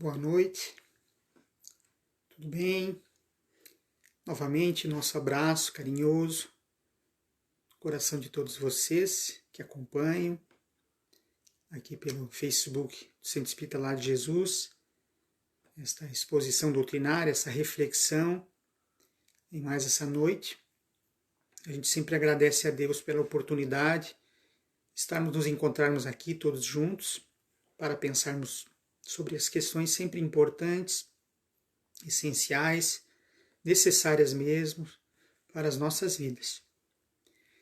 Boa noite, tudo bem? Novamente, nosso abraço carinhoso no coração de todos vocês que acompanham aqui pelo Facebook do Centro Espírita Lar de Jesus, esta exposição doutrinária, essa reflexão em mais essa noite. A gente sempre agradece a Deus pela oportunidade de estarmos nos encontrarmos aqui todos juntos para pensarmos sobre as questões sempre importantes, essenciais, necessárias mesmo para as nossas vidas.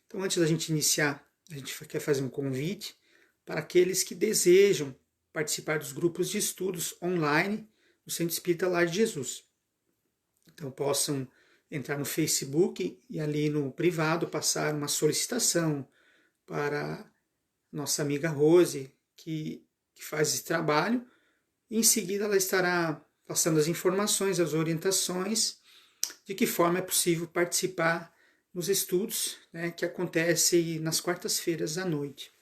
Então, antes da gente iniciar, a gente quer fazer um convite para aqueles que desejam participar dos grupos de estudos online do Centro Espírita Lar de Jesus. Então, possam entrar no Facebook e ali no privado passar uma solicitação para nossa amiga Rose, que faz esse trabalho. Em seguida, ela estará passando as informações, as orientações, de que forma é possível participar nos estudos, que acontecem nas quartas-feiras à noite.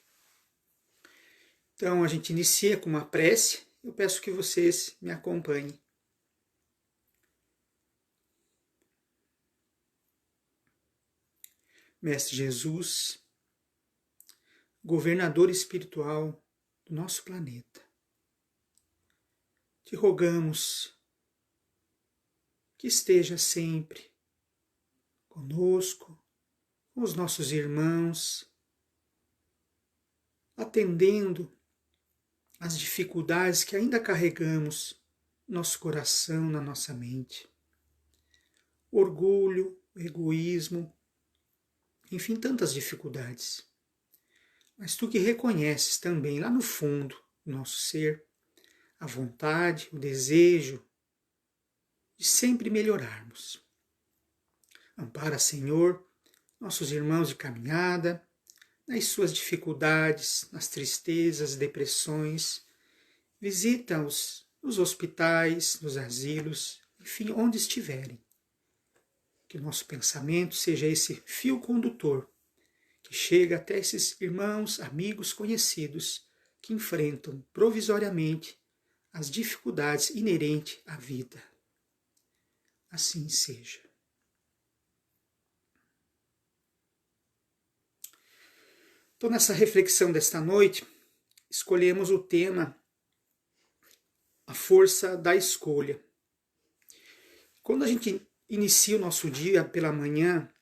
Então, a gente inicia com uma prece. Eu peço que vocês me acompanhem. Mestre Jesus, governador espiritual do nosso planeta, te rogamos que esteja sempre conosco, com os nossos irmãos, atendendo às dificuldades que ainda carregamos no nosso coração, na nossa mente. O orgulho, o egoísmo, enfim, tantas dificuldades. Mas tu que reconheces também lá no fundo do nosso ser a vontade, o desejo de sempre melhorarmos. Ampara, Senhor, nossos irmãos de caminhada, nas suas dificuldades, nas tristezas, depressões. Visita-os nos hospitais, nos asilos, enfim, onde estiverem. Que o nosso pensamento seja esse fio condutor que chega até esses irmãos, amigos, conhecidos que enfrentam provisoriamente as dificuldades inerentes à vida. Assim seja. Então, nessa reflexão desta noite, escolhemos o tema a força da escolha. Quando a gente inicia o nosso dia pela manhã,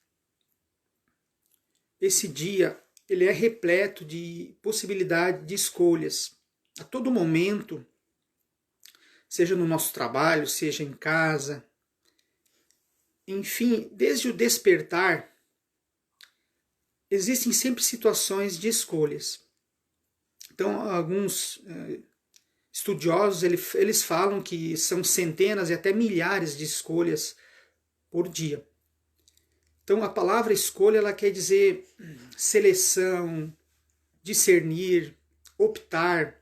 esse dia ele é repleto de possibilidade de escolhas. A todo momento, seja no nosso trabalho, seja em casa, enfim, desde o despertar, existem sempre situações de escolhas. Então, alguns estudiosos eles falam que são centenas e até milhares de escolhas por dia. Então, a palavra escolha ela quer dizer seleção, discernir, optar,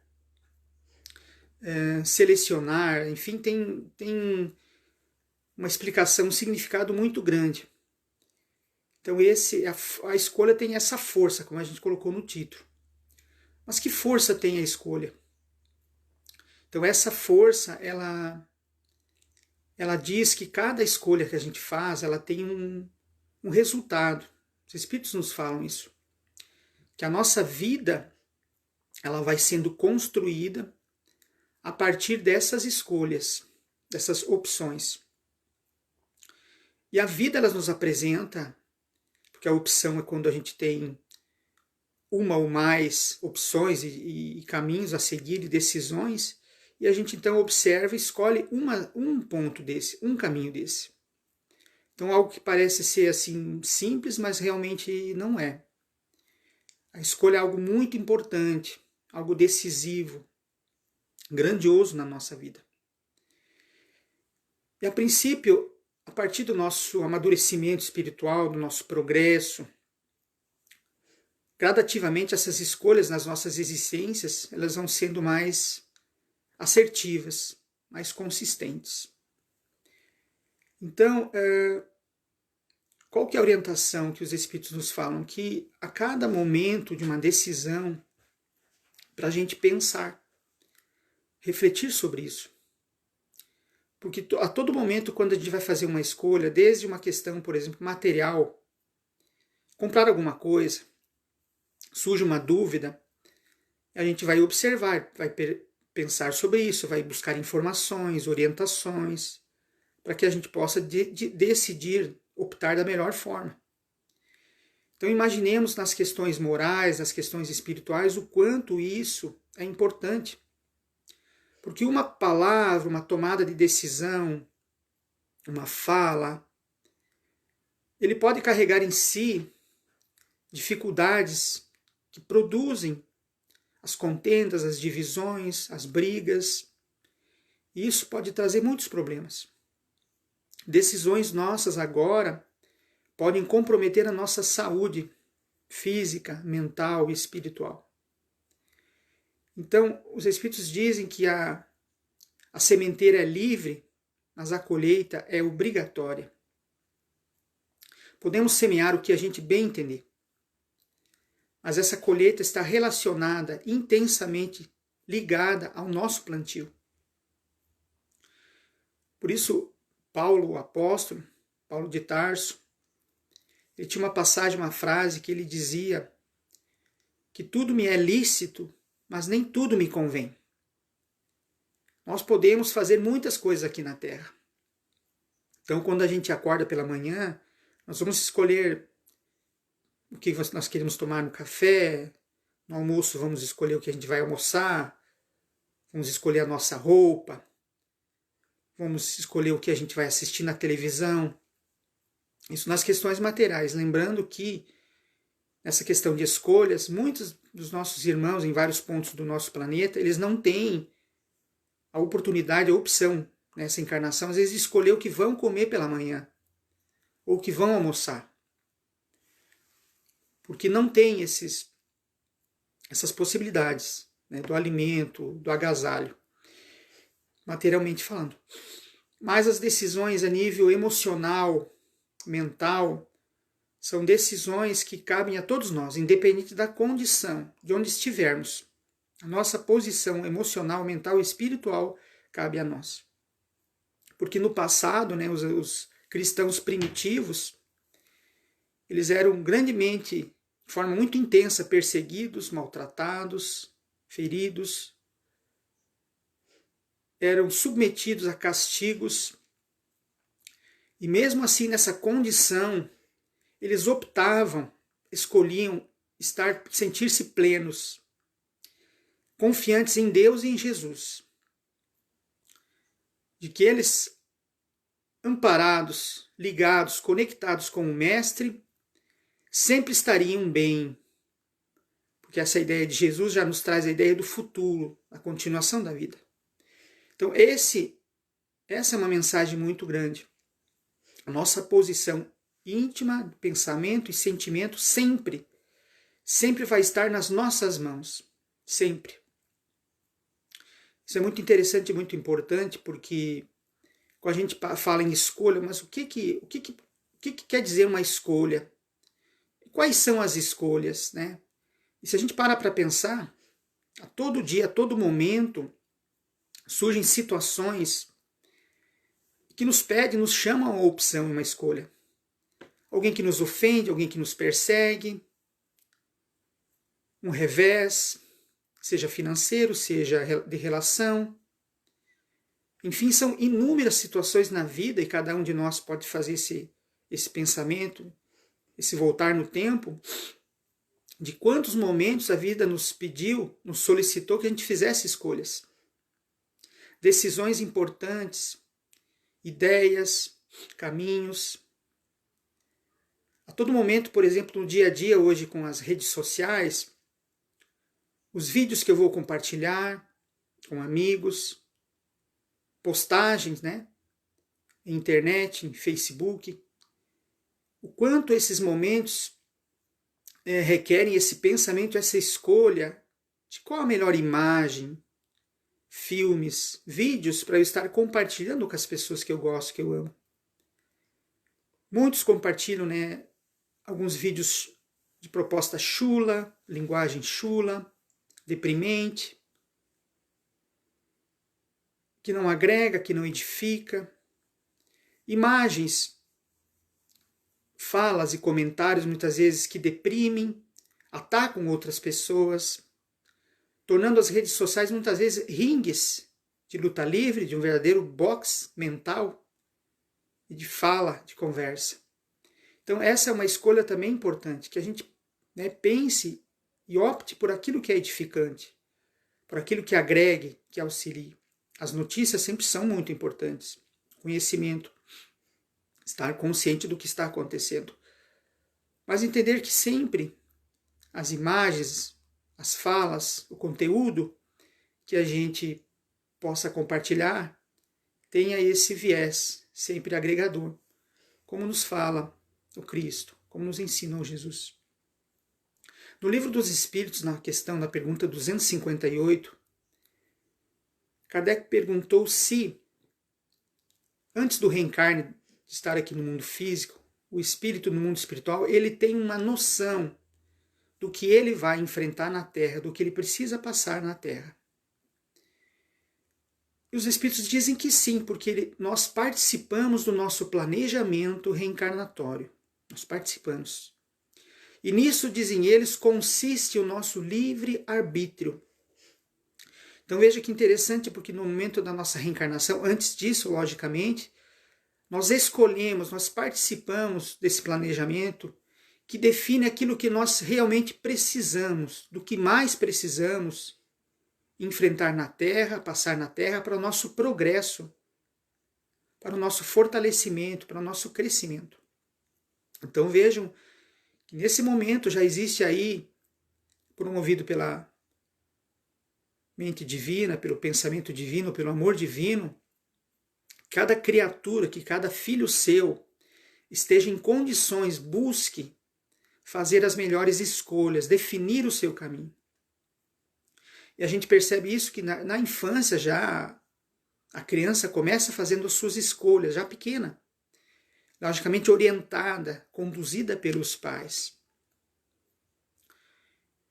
selecionar, enfim, tem uma explicação, um significado muito grande. Então a escolha tem essa força, como a gente colocou no título. Mas que força tem a escolha? Então essa força, ela diz que cada escolha que a gente faz, ela tem um resultado. Os Espíritos nos falam isso. Que a nossa vida, ela vai sendo construída a partir dessas escolhas, dessas opções. E a vida, ela nos apresenta, porque a opção é quando a gente tem uma ou mais opções e caminhos a seguir e decisões, e a gente então observa e escolhe um ponto desse, um caminho desse. Então algo que parece ser assim simples, mas realmente não é. A escolha é algo muito importante, algo decisivo, grandioso na nossa vida. E a princípio, a partir do nosso amadurecimento espiritual, do nosso progresso, gradativamente essas escolhas nas nossas existências, elas vão sendo mais assertivas, mais consistentes. Então, qual que é a orientação que os Espíritos nos falam? Que a cada momento de uma decisão, para a gente pensar, refletir sobre isso. Porque a todo momento, quando a gente vai fazer uma escolha, desde uma questão, por exemplo, material, comprar alguma coisa, surge uma dúvida, a gente vai observar, vai pensar sobre isso, vai buscar informações, orientações, para que a gente possa decidir, optar da melhor forma. Então imaginemos nas questões morais, nas questões espirituais, o quanto isso é importante. Porque uma palavra, uma tomada de decisão, uma fala, ele pode carregar em si dificuldades que produzem as contendas, as divisões, as brigas. E isso pode trazer muitos problemas. Decisões nossas agora podem comprometer a nossa saúde física, mental e espiritual. Então, os Espíritos dizem que a sementeira é livre, mas a colheita é obrigatória. Podemos semear o que a gente bem entender, mas essa colheita está relacionada, intensamente ligada ao nosso plantio. Por isso, Paulo, o apóstolo, Paulo de Tarso, ele tinha uma passagem, uma frase que ele dizia que tudo me é lícito, mas nem tudo me convém. Nós podemos fazer muitas coisas aqui na Terra. Então, quando a gente acorda pela manhã, nós vamos escolher o que nós queremos tomar no café, no almoço vamos escolher o que a gente vai almoçar, vamos escolher a nossa roupa, vamos escolher o que a gente vai assistir na televisão. Isso nas questões materiais. Lembrando que nessa questão de escolhas, muitos dos nossos irmãos em vários pontos do nosso planeta, eles não têm a oportunidade, a opção nessa encarnação, às vezes, de escolher o que vão comer pela manhã, ou o que vão almoçar. Porque não tem essas possibilidades, né, do alimento, do agasalho, materialmente falando. Mas as decisões a nível emocional, mental, são decisões que cabem a todos nós, independente da condição, de onde estivermos. A nossa posição emocional, mental e espiritual cabe a nós. Porque no passado, né, os cristãos primitivos, eles eram grandemente, de forma muito intensa, perseguidos, maltratados, feridos, eram submetidos a castigos, e mesmo assim, nessa condição, eles optavam, escolhiam sentir-se plenos, confiantes em Deus e em Jesus. De que eles, amparados, ligados, conectados com o Mestre, sempre estariam bem. Porque essa ideia de Jesus já nos traz a ideia do futuro, a continuação da vida. Então, essa é uma mensagem muito grande. A nossa posição íntima, pensamento e sentimento sempre vai estar nas nossas mãos. Sempre. Isso é muito interessante e muito importante, porque quando a gente fala em escolha, mas o que quer dizer uma escolha? Quais são as escolhas, né? E se a gente parar para pensar, a todo dia, a todo momento, surgem situações que nos chamam a opção em uma escolha. Alguém que nos ofende, alguém que nos persegue, um revés, seja financeiro, seja de relação. Enfim, são inúmeras situações na vida e cada um de nós pode fazer esse pensamento, esse voltar no tempo, de quantos momentos a vida nos pediu, nos solicitou que a gente fizesse escolhas. Decisões importantes, ideias, caminhos. A todo momento, por exemplo, no dia a dia, hoje com as redes sociais, os vídeos que eu vou compartilhar com amigos, postagens, né? Em internet, em Facebook, o quanto esses momentos requerem esse pensamento, essa escolha de qual a melhor imagem, filmes, vídeos para eu estar compartilhando com as pessoas que eu gosto, que eu amo. Muitos compartilham, né, alguns vídeos de proposta chula, linguagem chula, deprimente. que não agrega, que não edifica. Imagens, falas e comentários muitas vezes que deprimem, atacam outras pessoas, tornando as redes sociais muitas vezes ringues de luta livre, de um verdadeiro boxe mental e de fala, de conversa. Então essa é uma escolha também importante, que a gente pense e opte por aquilo que é edificante, por aquilo que agregue, que auxilie. As notícias sempre são muito importantes. Conhecimento, estar consciente do que está acontecendo. Mas entender que sempre as imagens, as falas, o conteúdo que a gente possa compartilhar tenha esse viés sempre agregador, como nos fala o Cristo, como nos ensina o Jesus. No Livro dos Espíritos, na questão da pergunta 258, Kardec perguntou se, antes do reencarne, de estar aqui no mundo físico, o espírito no mundo espiritual, ele tem uma noção do que ele vai enfrentar na Terra, do que ele precisa passar na Terra. E os espíritos dizem que sim, porque nós participamos do nosso planejamento reencarnatório. Nós participamos. E nisso, dizem eles, consiste o nosso livre-arbítrio. Então veja que interessante, porque no momento da nossa reencarnação, antes disso, logicamente, nós escolhemos, nós participamos desse planejamento que define aquilo que nós realmente precisamos, do que mais precisamos enfrentar na Terra, passar na Terra para o nosso progresso, para o nosso fortalecimento, para o nosso crescimento. Então vejam que nesse momento já existe aí, promovido pela mente divina, pelo pensamento divino, pelo amor divino, cada criatura, que cada filho seu esteja em condições, busque fazer as melhores escolhas, definir o seu caminho. E a gente percebe isso que na infância já a criança começa fazendo as suas escolhas, já pequena, logicamente orientada, conduzida pelos pais.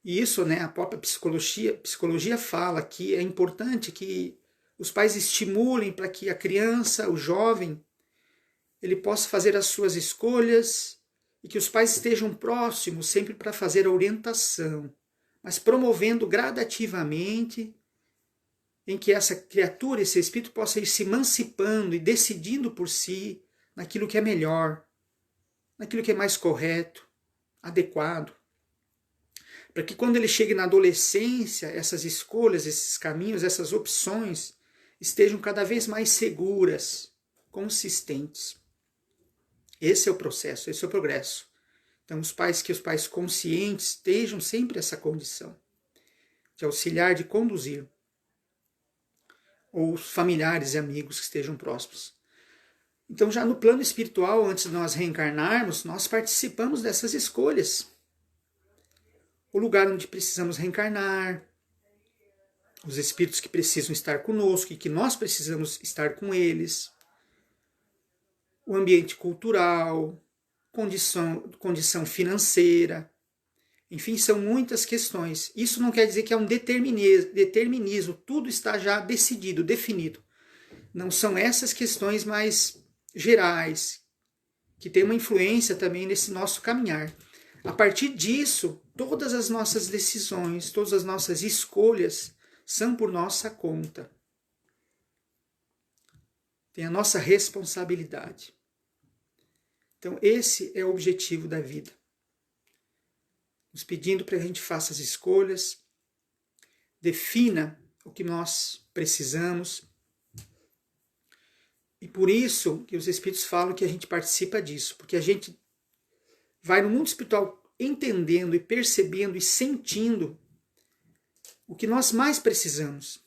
E isso, a própria psicologia fala que é importante que os pais estimulem para que a criança, o jovem, ele possa fazer as suas escolhas e que os pais estejam próximos sempre para fazer a orientação, mas promovendo gradativamente em que essa criatura, esse espírito, possa ir se emancipando e decidindo por si naquilo que é melhor, naquilo que é mais correto, adequado. Para que quando ele chegue na adolescência, essas escolhas, esses caminhos, essas opções estejam cada vez mais seguras, consistentes. Esse é o processo, esse é o progresso. Então, os pais conscientes estejam sempre nessa condição de auxiliar, de conduzir, ou os familiares e amigos que estejam próximos. Então, já no plano espiritual, antes de nós reencarnarmos, nós participamos dessas escolhas. O lugar onde precisamos reencarnar, os espíritos que precisam estar conosco e que nós precisamos estar com eles, o ambiente cultural, condição financeira, enfim, são muitas questões. Isso não quer dizer que é um determinismo, tudo está já decidido, definido. Não são essas questões mais gerais, que têm uma influência também nesse nosso caminhar. A partir disso, todas as nossas decisões, todas as nossas escolhas são por nossa conta. Tem a nossa responsabilidade. Então, esse é o objetivo da vida. Nos pedindo para que a gente faça as escolhas, defina o que nós precisamos. E por isso que os Espíritos falam que a gente participa disso, porque a gente vai no mundo espiritual entendendo e percebendo e sentindo o que nós mais precisamos.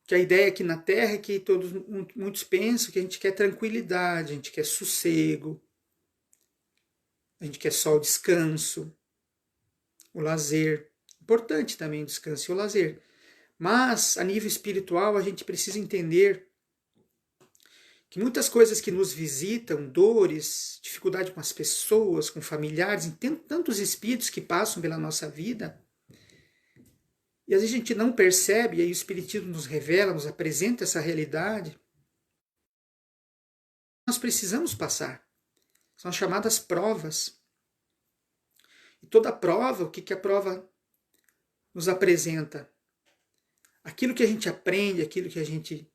Que a ideia aqui na Terra é que muitos pensam que a gente quer tranquilidade, a gente quer sossego, a gente quer só o descanso, o lazer. Importante também o descanso e o lazer. Mas, a nível espiritual, a gente precisa entender que muitas coisas que nos visitam, dores, dificuldade com as pessoas, com familiares, tantos espíritos que passam pela nossa vida, E às vezes a gente não percebe, e aí o Espiritismo nos revela, nos apresenta essa realidade. Nós precisamos passar. São as chamadas provas. E toda prova, o que a prova nos apresenta? Aquilo que a gente aprende, aquilo que a gente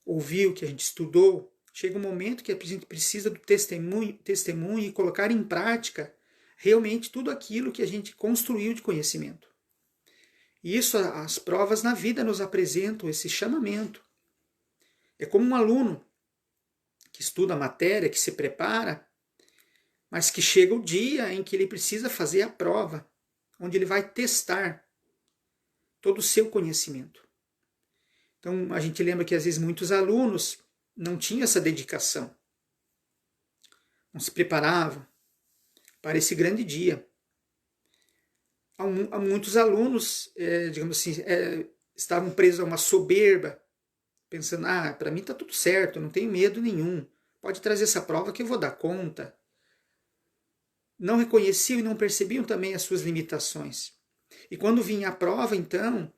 ouviu, que a gente estudou, chega um momento que a gente precisa do testemunho e colocar em prática realmente tudo aquilo que a gente construiu de conhecimento. E isso, as provas na vida nos apresentam esse chamamento. É como um aluno que estuda a matéria, que se prepara, mas que chega o dia em que ele precisa fazer a prova, onde ele vai testar todo o seu conhecimento. Então, a gente lembra que às vezes muitos alunos não tinham essa dedicação, não se preparavam para esse grande dia. Há muitos alunos, digamos assim, estavam presos a uma soberba, pensando, para mim está tudo certo, eu não tenho medo nenhum, pode trazer essa prova que eu vou dar conta. Não reconheciam e não percebiam também as suas limitações. E quando vinha a prova, então,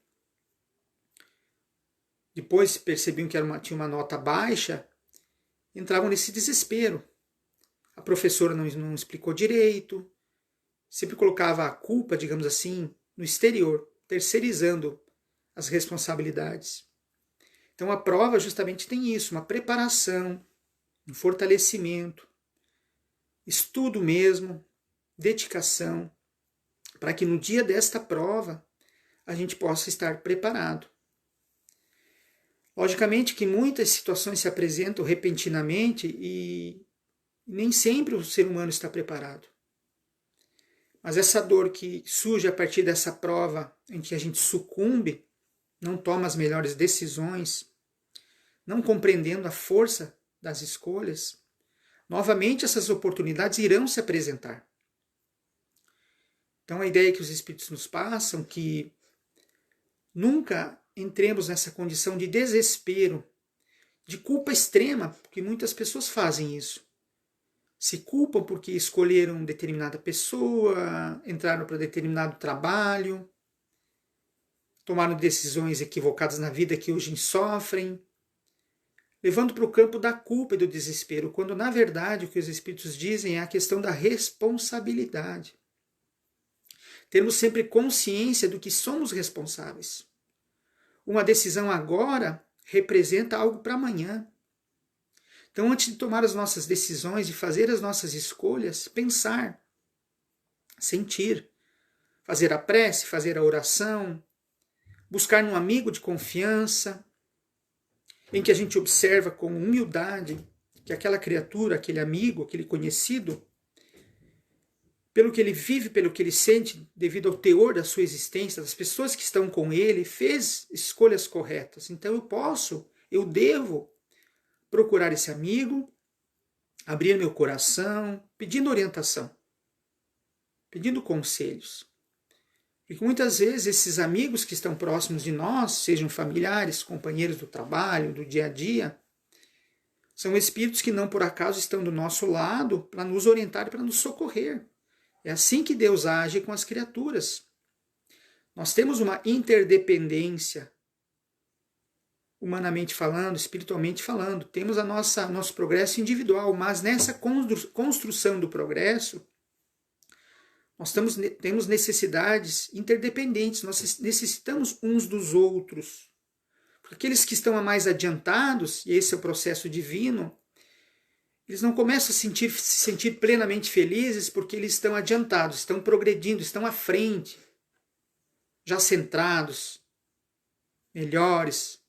depois percebiam que tinha uma nota baixa, entravam nesse desespero. A professora não explicou direito, sempre colocava a culpa, digamos assim, no exterior, terceirizando as responsabilidades. Então a prova justamente tem isso, uma preparação, um fortalecimento, estudo mesmo, dedicação, para que no dia desta prova a gente possa estar preparado. Logicamente que muitas situações se apresentam repentinamente e nem sempre o ser humano está preparado. Mas essa dor que surge a partir dessa prova em que a gente sucumbe, não toma as melhores decisões, não compreendendo a força das escolhas, novamente essas oportunidades irão se apresentar. Então a ideia que os Espíritos nos passam, que nunca entremos nessa condição de desespero, de culpa extrema, porque muitas pessoas fazem isso. Se culpam porque escolheram determinada pessoa, entraram para determinado trabalho, tomaram decisões equivocadas na vida que hoje sofrem, levando para o campo da culpa e do desespero, quando na verdade o que os Espíritos dizem é a questão da responsabilidade. Termos sempre consciência do que somos responsáveis. Uma decisão agora representa algo para amanhã. Então, antes de tomar as nossas decisões, de fazer as nossas escolhas, pensar, sentir, fazer a prece, fazer a oração, buscar num amigo de confiança, em que a gente observa com humildade que aquela criatura, aquele amigo, aquele conhecido, pelo que ele vive, pelo que ele sente, devido ao teor da sua existência, das pessoas que estão com ele, fez escolhas corretas. Então eu devo procurar esse amigo, abrir meu coração, pedindo orientação, pedindo conselhos. Porque muitas vezes esses amigos que estão próximos de nós, sejam familiares, companheiros do trabalho, do dia a dia, são espíritos que não por acaso estão do nosso lado para nos orientar e para nos socorrer. É assim que Deus age com as criaturas. Nós temos uma interdependência, humanamente falando, espiritualmente falando. Temos nosso progresso individual, mas nessa construção do progresso, nós temos necessidades interdependentes, nós necessitamos uns dos outros. Porque aqueles que estão mais adiantados, e esse é o processo divino, eles não começam a se sentir plenamente felizes porque eles estão adiantados, estão progredindo, estão à frente, já centrados, melhores.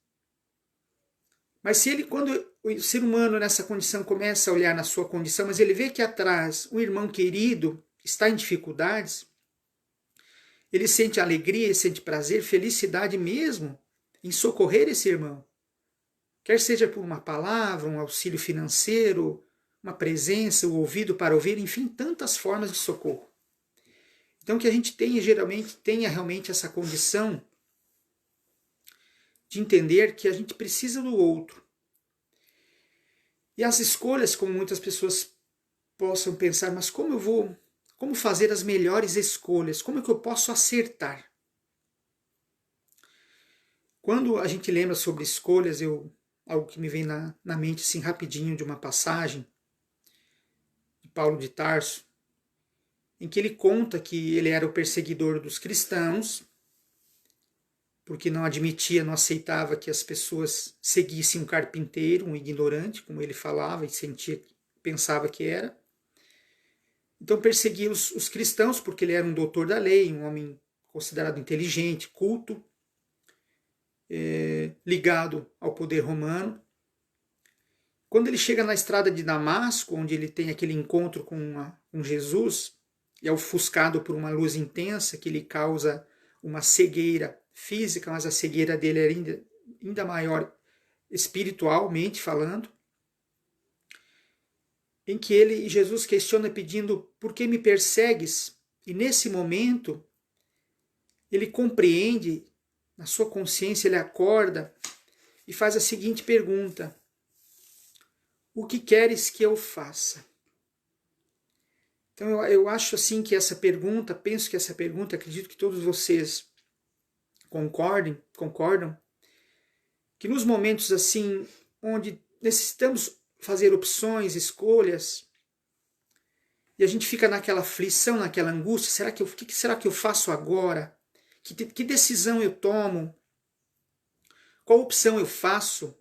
Mas quando o ser humano nessa condição começa a olhar na sua condição, mas ele vê que atrás um irmão querido está em dificuldades, ele sente alegria, sente prazer, felicidade mesmo em socorrer esse irmão. Quer seja por uma palavra, um auxílio financeiro, uma presença, o ouvido para ouvir, enfim, tantas formas de socorro. Então que a gente tenha realmente essa condição de entender que a gente precisa do outro. E as escolhas, como muitas pessoas possam pensar, mas como fazer as melhores escolhas? Como é que eu posso acertar? Quando a gente lembra sobre escolhas, algo que me vem na mente assim rapidinho de uma passagem de Paulo de Tarso, em que ele conta que ele era o perseguidor dos cristãos, porque não admitia, não aceitava que as pessoas seguissem um carpinteiro, um ignorante, como ele falava e sentia, pensava que era. Então perseguia os cristãos, porque ele era um doutor da lei, um homem considerado inteligente, culto, ligado ao poder romano. Quando ele chega na estrada de Damasco, onde ele tem aquele encontro com Jesus, e é ofuscado por uma luz intensa que lhe causa uma cegueira física, mas a cegueira dele era ainda maior espiritualmente falando, em que Jesus questiona pedindo: por que me persegues? E nesse momento ele compreende, na sua consciência ele acorda e faz a seguinte pergunta: o que queres que eu faça? Então eu acho assim que essa pergunta, penso que essa pergunta, acredito que todos vocês concordam, que nos momentos assim, onde necessitamos fazer opções, escolhas, e a gente fica naquela aflição, naquela angústia, o que será que eu faço agora? Que decisão eu tomo? Qual opção eu faço?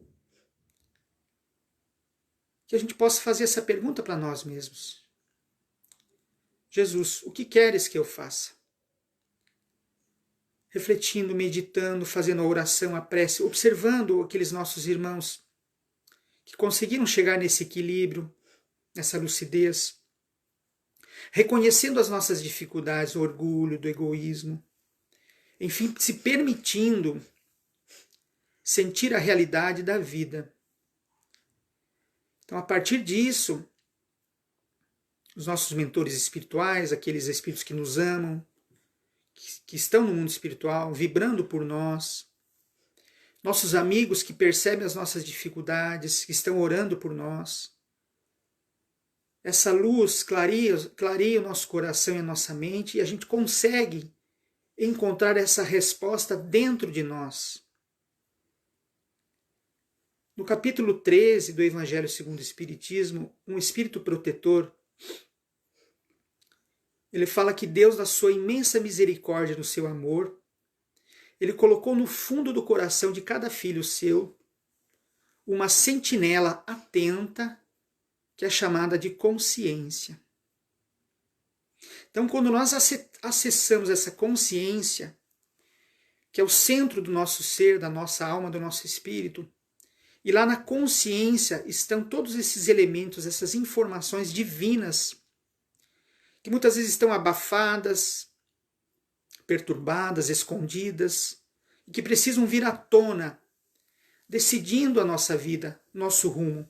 Que a gente possa fazer essa pergunta para nós mesmos. Jesus, o que queres que eu faça? Refletindo, meditando, fazendo a oração, a prece, observando aqueles nossos irmãos que conseguiram chegar nesse equilíbrio, nessa lucidez, reconhecendo as nossas dificuldades, o orgulho, do egoísmo, enfim, se permitindo sentir a realidade da vida. Então, a partir disso, os nossos mentores espirituais, aqueles espíritos que nos amam, que estão no mundo espiritual, vibrando por nós, nossos amigos que percebem as nossas dificuldades, que estão orando por nós, essa luz clareia o nosso coração e a nossa mente, e a gente consegue encontrar essa resposta dentro de nós. No capítulo 13 do Evangelho segundo o Espiritismo, um espírito protetor, ele fala que Deus, na sua imensa misericórdia, no seu amor, ele colocou no fundo do coração de cada filho seu uma sentinela atenta, que é chamada de consciência. Então, quando nós acessamos essa consciência, que é o centro do nosso ser, da nossa alma, do nosso espírito, e lá na consciência estão todos esses elementos, essas informações divinas, que muitas vezes estão abafadas, perturbadas, escondidas, e que precisam vir à tona, decidindo a nossa vida, nosso rumo.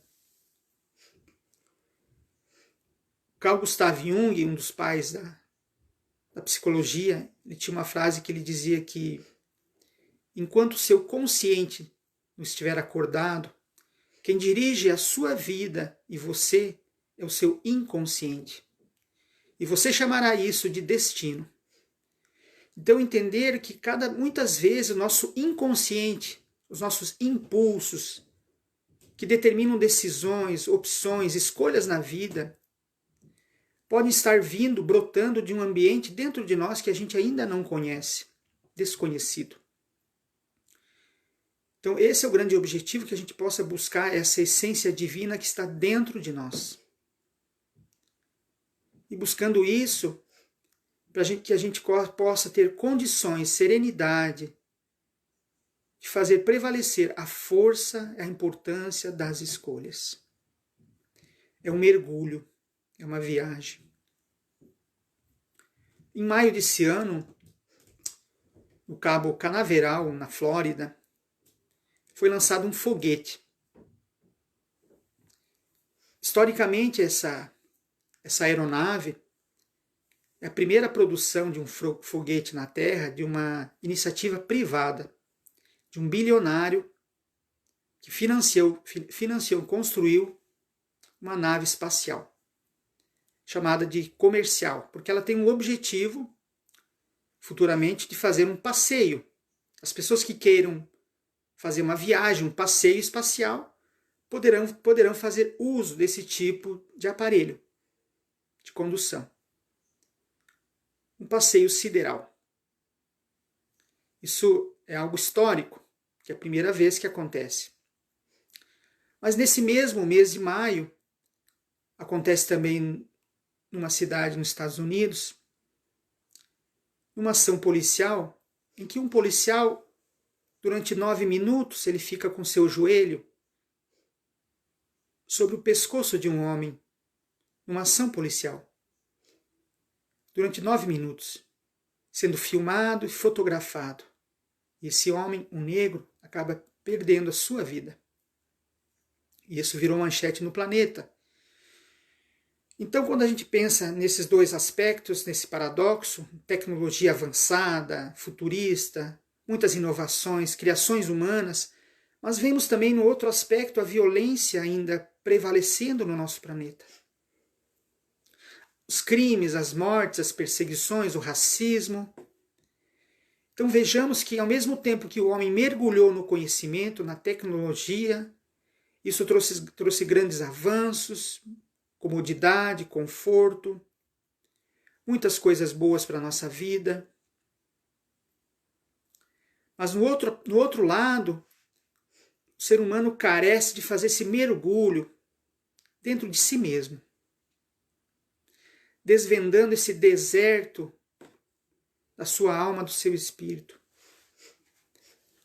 Carl Gustav Jung, um dos pais da psicologia, ele tinha uma frase que ele dizia que enquanto o seu consciente não estiver acordado, quem dirige a sua vida e você é o seu inconsciente. E você chamará isso de destino. Então entender que muitas vezes o nosso inconsciente, os nossos impulsos, que determinam decisões, opções, escolhas na vida, podem estar vindo, brotando de um ambiente dentro de nós que a gente ainda não conhece, desconhecido. Então esse é o grande objetivo, que a gente possa buscar essa essência divina que está dentro de nós. E buscando isso, para que a gente possa ter condições, serenidade, de fazer prevalecer a força, a importância das escolhas. É um mergulho, é uma viagem. Em maio desse ano, no Cabo Canaveral, na Flórida, foi lançado um foguete. Historicamente, essa aeronave é a primeira produção de um foguete na Terra de uma iniciativa privada, de um bilionário que financiou, construiu uma nave espacial, chamada de comercial, porque ela tem um objetivo, futuramente, de fazer um passeio. As pessoas que queiram fazer uma viagem, um passeio espacial, poderão fazer uso desse tipo de aparelho de condução. Um passeio sideral. Isso é algo histórico, que é a primeira vez que acontece. Mas nesse mesmo mês de maio, acontece também numa cidade nos Estados Unidos, uma ação policial, em que um policial, durante 9 minutos, ele fica com seu joelho sobre o pescoço de um homem, numa ação policial. Durante 9 minutos, sendo filmado e fotografado. E esse homem, um negro, acaba perdendo a sua vida. E isso virou manchete no planeta. Então, quando a gente pensa nesses dois aspectos, nesse paradoxo, tecnologia avançada, futurista, muitas inovações, criações humanas, mas vemos também no outro aspecto a violência ainda prevalecendo no nosso planeta. Os crimes, as mortes, as perseguições, o racismo. Então vejamos que ao mesmo tempo que o homem mergulhou no conhecimento, na tecnologia, isso trouxe grandes avanços, comodidade, conforto, muitas coisas boas para a nossa vida. Mas no outro lado, o ser humano carece de fazer esse mergulho dentro de si mesmo, desvendando esse deserto da sua alma, do seu espírito,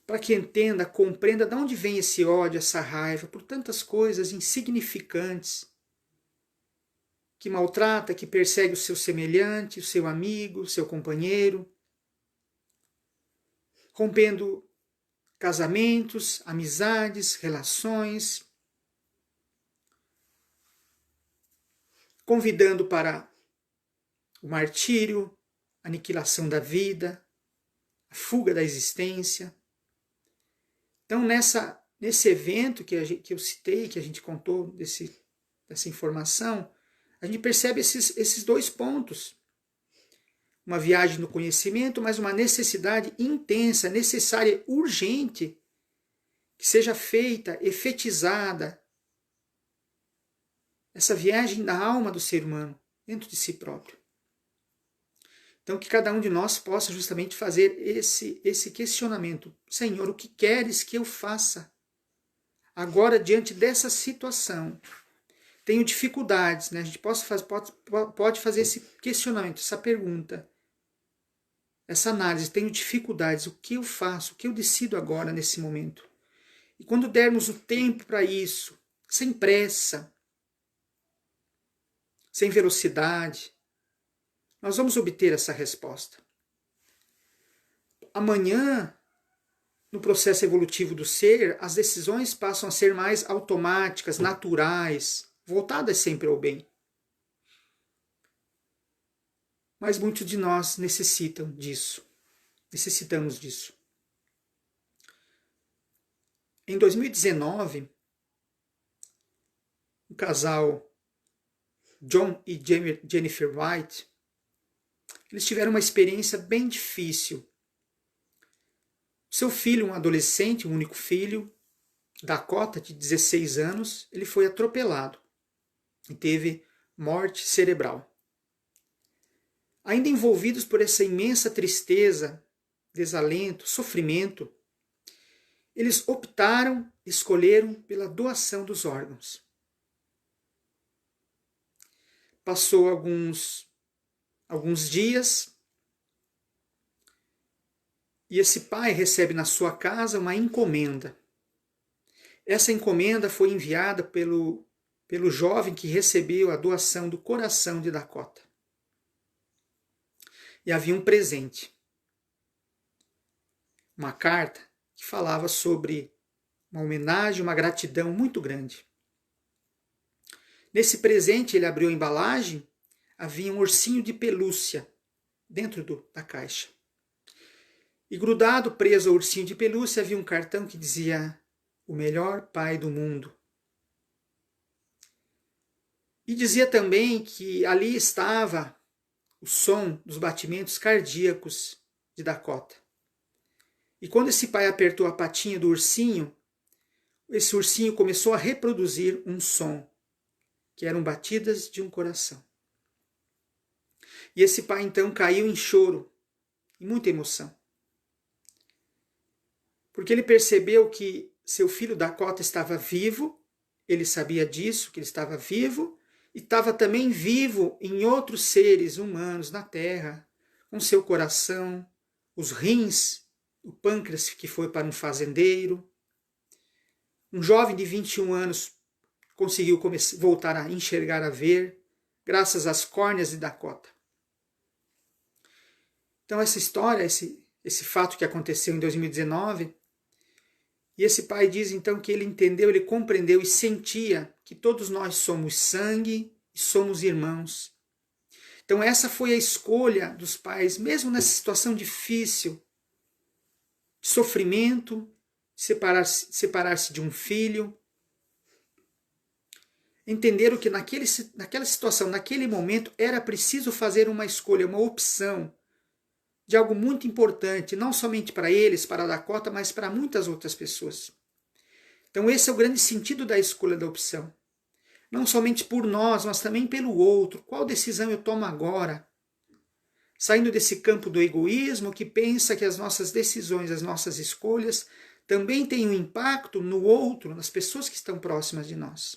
para que entenda, compreenda de onde vem esse ódio, essa raiva por tantas coisas insignificantes, que maltrata, que persegue o seu semelhante, o seu amigo, o seu companheiro, rompendo casamentos, amizades, relações, convidando para o martírio, a aniquilação da vida, a fuga da existência. Então, nesse evento que eu citei, que a gente contou dessa informação, a gente percebe esses dois pontos. Uma viagem no conhecimento, mas uma necessidade intensa, necessária, urgente, que seja feita, efetizada, essa viagem da alma do ser humano, dentro de si próprio. Então, que cada um de nós possa justamente fazer esse questionamento. Senhor, o que queres que eu faça? Agora, diante dessa situação, tenho dificuldades, né? A gente pode fazer esse questionamento, essa pergunta, essa análise. Tenho dificuldades, o que eu faço? O que eu decido agora, nesse momento? E quando dermos o tempo para isso, sem pressa, sem velocidade, nós vamos obter essa resposta. Amanhã, no processo evolutivo do ser, as decisões passam a ser mais automáticas, naturais, voltadas sempre ao bem. Mas muitos de nós necessitamos disso. Em 2019, o casal John e Jennifer White, eles tiveram uma experiência bem difícil. Seu filho, um adolescente, um único filho, Dakota, de 16 anos, ele foi atropelado e teve morte cerebral. Ainda envolvidos por essa imensa tristeza, desalento, sofrimento, eles escolheram pela doação dos órgãos. Passou alguns dias e esse pai recebe na sua casa uma encomenda. Essa encomenda foi enviada pelo jovem que recebeu a doação do coração de Dakota. E havia um presente. Uma carta que falava sobre uma homenagem, uma gratidão muito grande. Nesse presente, ele abriu a embalagem, havia um ursinho de pelúcia dentro da caixa. E grudado, preso ao ursinho de pelúcia, havia um cartão que dizia: o melhor pai do mundo. E dizia também que ali estava o som dos batimentos cardíacos de Dakota. E quando esse pai apertou a patinha do ursinho, esse ursinho começou a reproduzir um som, que eram batidas de um coração. E esse pai então caiu em choro, em muita emoção. Porque ele percebeu que seu filho Dakota estava vivo, ele sabia disso, que ele estava vivo, e estava também vivo em outros seres humanos na Terra, com seu coração, os rins, o pâncreas que foi para um fazendeiro. Um jovem de 21 anos conseguiu voltar a enxergar, a ver, graças às córneas de Dakota. Então essa história, esse fato que aconteceu em 2019, e esse pai diz então que ele entendeu, ele compreendeu e sentia que todos nós somos sangue e somos irmãos. Então essa foi a escolha dos pais, mesmo nessa situação difícil, de sofrimento, separar-se de um filho. Entenderam que naquela situação, naquele momento, era preciso fazer uma escolha, uma opção de algo muito importante, não somente para eles, para a Dakota, mas para muitas outras pessoas. Então esse é o grande sentido da escolha da opção. Não somente por nós, mas também pelo outro. Qual decisão eu tomo agora? Saindo desse campo do egoísmo que pensa que as nossas decisões, as nossas escolhas também têm um impacto no outro, nas pessoas que estão próximas de nós.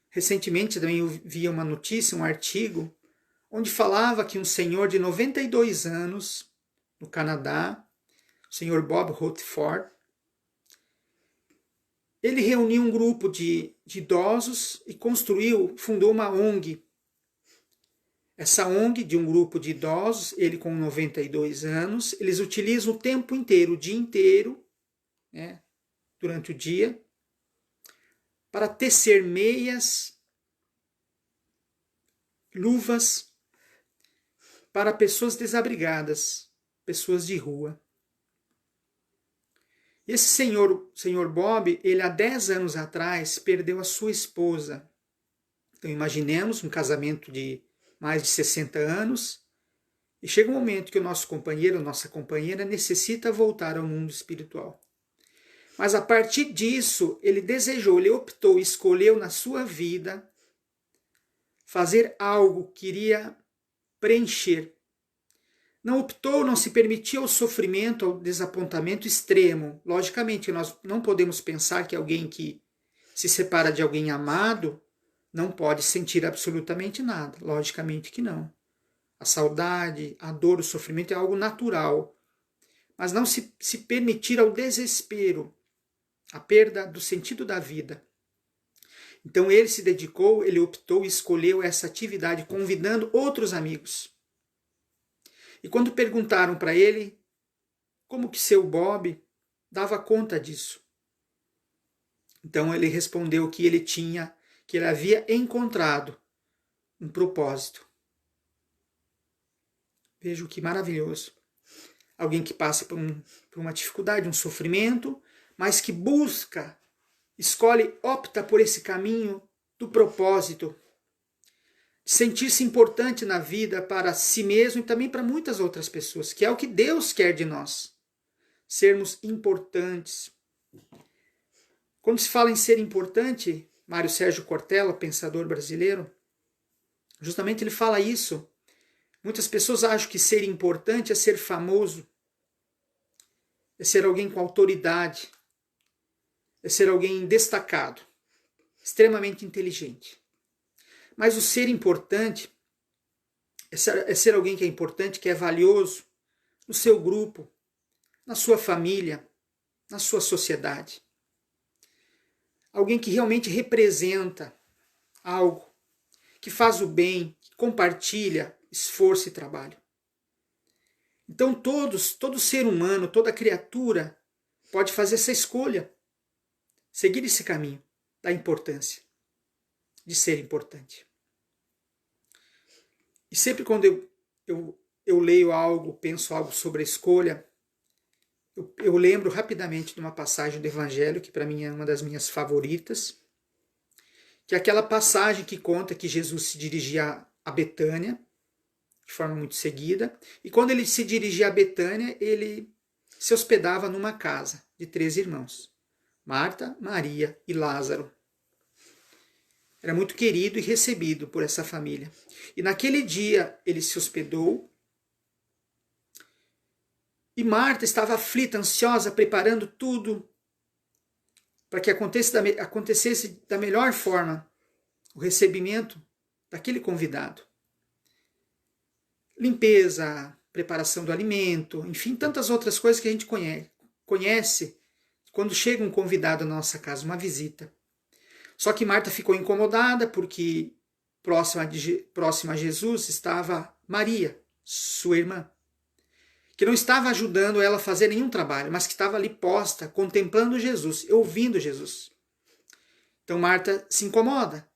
Recentemente também eu vi uma notícia, um artigo, onde falava que um senhor de 92 anos, no Canadá, o senhor Bob Rutherford, ele reuniu um grupo de idosos e fundou uma ONG. Essa ONG, de um grupo de idosos, ele com 92 anos, eles utilizam o tempo inteiro, o dia inteiro, né, durante o dia, para tecer meias, luvas, para pessoas desabrigadas, pessoas de rua. Esse senhor Bob, ele há 10 anos atrás perdeu a sua esposa. Então imaginemos um casamento de mais de 60 anos, e chega um momento que o nosso companheiro, nossa companheira, necessita voltar ao mundo espiritual. Mas a partir disso, ele desejou, ele optou, escolheu na sua vida fazer algo que iria preencher. Não optou, não se permitiu ao sofrimento, ao desapontamento extremo. Logicamente, nós não podemos pensar que alguém que se separa de alguém amado não pode sentir absolutamente nada. Logicamente que não. A saudade, a dor, o sofrimento é algo natural. Mas não se permitir ao desespero, a perda do sentido da vida. Então ele se dedicou, ele optou e escolheu essa atividade, convidando outros amigos. E quando perguntaram para ele como que seu Bob dava conta disso, então ele respondeu que ele havia encontrado um propósito. Veja que maravilhoso. Alguém que passa por uma dificuldade, um sofrimento, mas que opta por esse caminho do propósito, sentir-se importante na vida para si mesmo e também para muitas outras pessoas, que é o que Deus quer de nós, sermos importantes. Quando se fala em ser importante, Mário Sérgio Cortella, pensador brasileiro, justamente ele fala isso. Muitas pessoas acham que ser importante é ser famoso, é ser alguém com autoridade, é ser alguém destacado, extremamente inteligente. Mas o ser importante é ser alguém que é importante, que é valioso no seu grupo, na sua família, na sua sociedade. Alguém que realmente representa algo, que faz o bem, que compartilha esforço e trabalho. Então todo ser humano, toda criatura pode fazer essa escolha, seguir esse caminho da importância, de ser importante. E sempre quando eu leio algo, penso algo sobre a escolha, eu lembro rapidamente de uma passagem do Evangelho, que para mim é uma das minhas favoritas, que é aquela passagem que conta que Jesus se dirigia a Betânia, de forma muito seguida, e quando ele se dirigia a Betânia, ele se hospedava numa casa de 3 irmãos, Marta, Maria e Lázaro. Era muito querido e recebido por essa família. E naquele dia ele se hospedou, e Marta estava aflita, ansiosa, preparando tudo para que acontecesse da melhor forma o recebimento daquele convidado. Limpeza, preparação do alimento, enfim, tantas outras coisas que a gente conhece quando chega um convidado na nossa casa, uma visita. Só que Marta ficou incomodada porque próxima a Jesus estava Maria, sua irmã, que não estava ajudando ela a fazer nenhum trabalho, mas que estava ali posta, contemplando Jesus, ouvindo Jesus. Então Marta se incomoda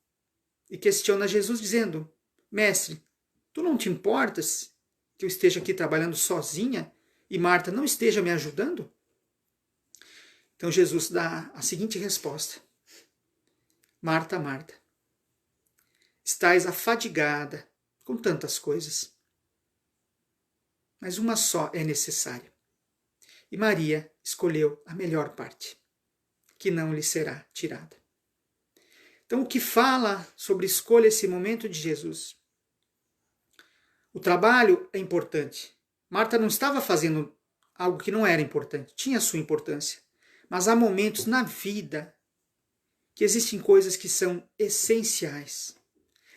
e questiona Jesus dizendo: Mestre, tu não te importas que eu esteja aqui trabalhando sozinha e Marta não esteja me ajudando? Então Jesus dá a seguinte resposta: Marta, Marta, estás afadigada com tantas coisas, mas uma só é necessária. E Maria escolheu a melhor parte, que não lhe será tirada. Então, o que fala sobre escolha esse momento de Jesus? O trabalho é importante. Marta não estava fazendo algo que não era importante, tinha sua importância. Mas há momentos na vida que existem coisas que são essenciais,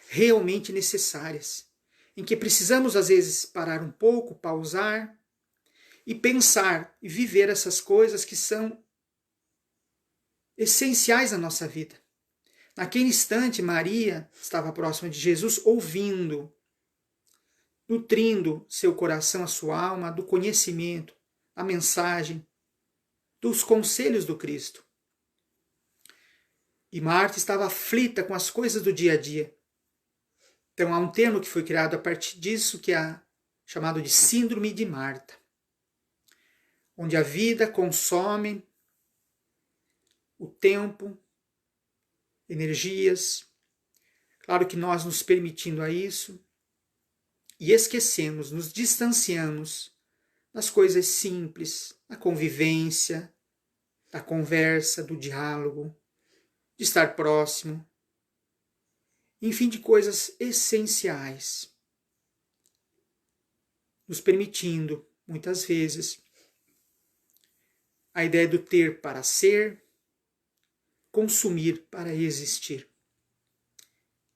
realmente necessárias, em que precisamos às vezes parar um pouco, pausar e pensar e viver essas coisas que são essenciais na nossa vida. Naquele instante, Maria estava próxima de Jesus, ouvindo, nutrindo seu coração, a sua alma, do conhecimento, a mensagem, dos conselhos do Cristo. E Marta estava aflita com as coisas do dia a dia. Então há um termo que foi criado a partir disso, que é chamado de síndrome de Marta, onde a vida consome o tempo, energias. Claro que nós nos permitindo a isso e esquecemos, nos distanciamos das coisas simples, da convivência, da conversa, do diálogo, de estar próximo, enfim, de coisas essenciais, nos permitindo, muitas vezes, a ideia do ter para ser, consumir para existir.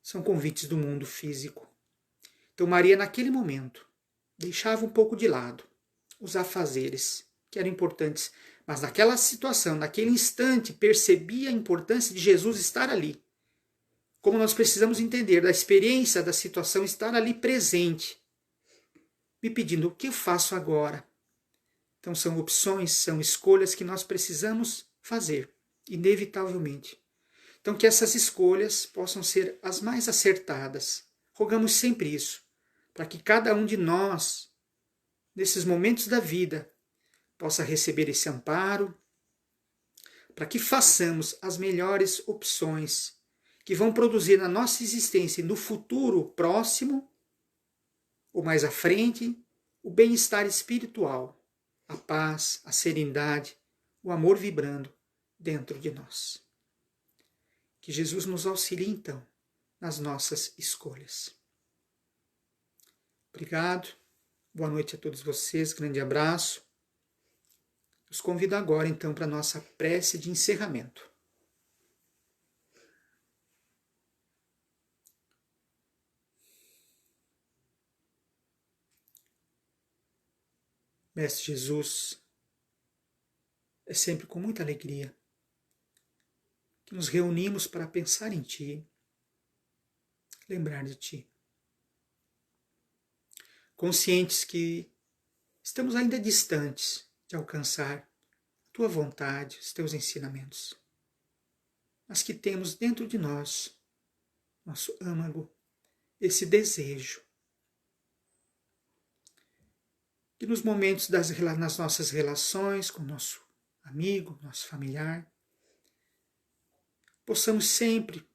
São convites do mundo físico. Então Maria, naquele momento, deixava um pouco de lado os afazeres, que eram importantes, mas naquela situação, naquele instante, percebia a importância de Jesus estar ali. Como nós precisamos entender da experiência da situação, estar ali presente, me pedindo: o que eu faço agora? Então são opções, são escolhas que nós precisamos fazer, inevitavelmente. Então que essas escolhas possam ser as mais acertadas. Rogamos sempre isso, para que cada um de nós, nesses momentos da vida, possa receber esse amparo, para que façamos as melhores opções que vão produzir na nossa existência e no futuro próximo, ou mais à frente, o bem-estar espiritual, a paz, a serenidade, o amor vibrando dentro de nós. Que Jesus nos auxilie, então, nas nossas escolhas. Obrigado, boa noite a todos vocês, grande abraço. Os convido agora, então, para a nossa prece de encerramento. Mestre Jesus, é sempre com muita alegria que nos reunimos para pensar em Ti, lembrar de Ti. Conscientes que estamos ainda distantes de alcançar a Tua vontade, os Teus ensinamentos, mas que temos dentro de nós, nosso âmago, esse desejo que nos momentos nas nossas relações com nosso amigo, nosso familiar, possamos sempre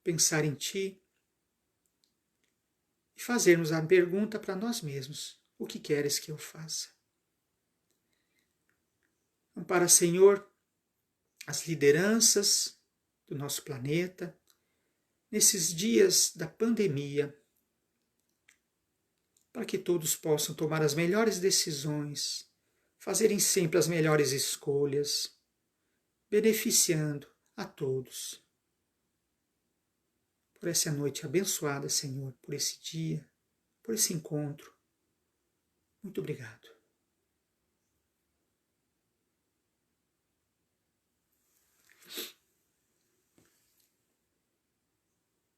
pensar em Ti e fazermos a pergunta para nós mesmos: o que queres que eu faça? Ampara, Senhor, as lideranças do nosso planeta nesses dias da pandemia, para que todos possam tomar as melhores decisões, fazerem sempre as melhores escolhas, beneficiando a todos. Por essa noite abençoada, Senhor, por esse dia, por esse encontro. Muito obrigado.